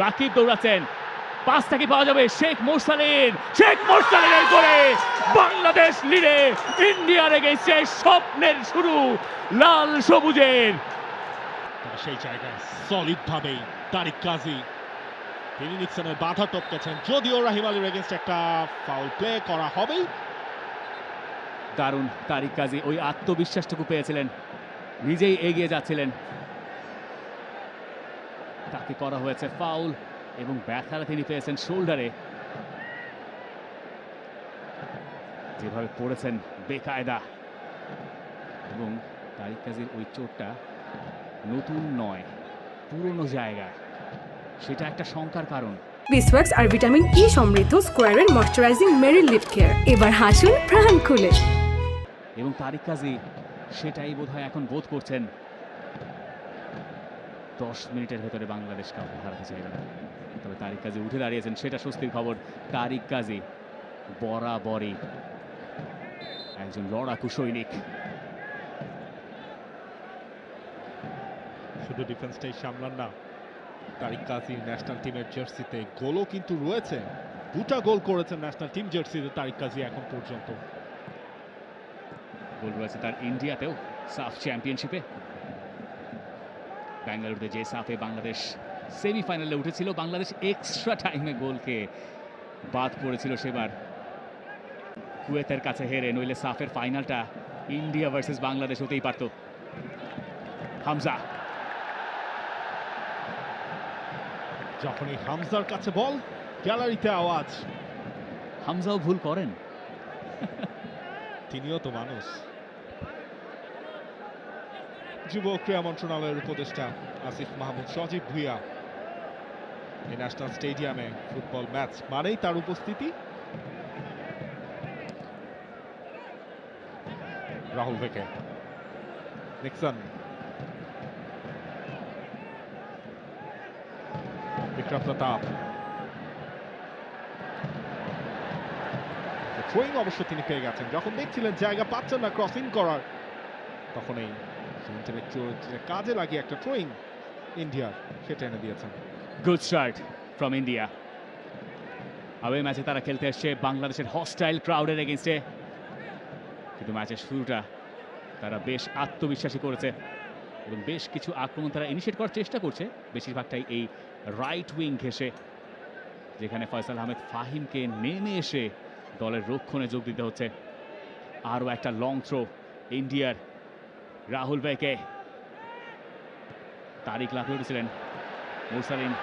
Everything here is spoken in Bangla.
রাকিব দৌড়াচ্ছেন, পাসটা কি পাওয়া যাবে? শেখ মোরসালিন করে বাংলাদেশ লিডে, ইন্ডিয়ার এগেইনস্টে স্বপ্নের শুরু লাল সবুজের। সেই জায়গায় সলিড ভাবেই তারিক কাজী তিনি নিক্সনের বাধা টপকেছেন, যদিও রাহিম আলীর এগেইনস্ট একটা ফাউল প্লে করা হবেই। দারুণ, তারিক কাজী ওই আত্মবিশ্বাসটুকু পেয়েছিলেন, নিজেই এগিয়ে যাচ্ছিলেন, তাকে করা হয়েছে ফাউল এবং ব্যথাটা তিনি পেয়েছেন শোল্ডারে। যেভাবে পড়েছেন বেকায়দা, এবং তারিক কাজীর ওই চোটটা নতুন নয়, পুরনো জায়গায়, সেটা একটা শঙ্কার কারণ। বিসওয়াক্স আর ভিটামিন ই সমৃদ্ধ স্কোয়ারের ময়শ্চারাইজিং মেরিল লিপ কেয়ার, এবার হাসুন প্রাণ খুলে। এবং তারিক কাজী সেটাই বোধহয় এখন বোধ করছেন। 10 মিনিটের ভেতরে বাংলাদেশ কাউকে হারাতে চাইবে না, তবে তারিক কাজী উঠে দাঁড়িয়েছেন, সেটা স্বস্তির খবর। তারিক কাজী বরাবরই একজন লড়াকু সৈনিক। শুধু ডিফেন্সটাই সামলান না, তারিক কাজী ন্যাশনাল টিমের জার্সিতে গোলও কিন্তু রয়েছে, 2টা গোল করেছেন ন্যাশনাল টিম জার্সিতে তারিক কাজী এখন পর্যন্ত। গোল রয়েছে তার ইন্ডিয়াতেও, সাফ চ্যাম্পিয়নশিপে। ব্যাঙ্গালুরুতে যে সাফে বাংলাদেশ সেমিফাইনালে উঠেছিল, বাংলাদেশ এক্সট্রা টাইমে গোল খেয়ে বাদ পড়েছিল সেবার কুয়েতের কাছে হেরে, নইলে সাফের ফাইনালটা ইন্ডিয়া ভার্সেস বাংলাদেশ হতেই পারত। হামজা, যখনই হামজার কাছে বল, গ্যালারিতে আওয়াজ। হামজাও ভুল করেন, তিনিও তো মানুষ। যুব ক্রীড়া মন্ত্রণালয়ের উপদেষ্টা আসিফ মাহমুদ সজীব ভুইয়া, এই ন্যাশনাল স্টেডিয়ামে ফুটবল ম্যাচ মানেই তার উপস্থিতি। রাহুল থেকে নিক্সন, বিক্রম প্রতাপ, থ্রোয়িং অবশ্য তিনি পেয়ে গেছেন, যখন দেখছিলেন জায়গা পাচ্ছেন না ক্রসিং করার, তখন এই ইন্টেলেকচুয়াল কাজে লাগিয়ে একটা থ্রোয়িং ইন্ডিয়ার সেটা এনে দিয়েছেন। Good start from India. Away ম্যাচে তারা খেলতে এসছে বাংলাদেশের হস্টাইল ক্রাউডের এগেইনস্টে, কিন্তু ম্যাচের শুরুটা তারা বেশ আত্মবিশ্বাসী করেছে এবং বেশ কিছু আক্রমণ তারা ইনিশিয়েট করার চেষ্টা করছে, বেশিরভাগটাই এই রাইট উইং ঘেঁষে, যেখানে ফয়সাল আহমেদ ফাহিমকে নেমে এসে দলের রক্ষণে যোগ দিতে হচ্ছে। আরও একটা লং থ্রো ইন্ডিয়ার, রাহুল বেকে, তারিক লাফিয়ে উঠেছিলেন, মোরসালিন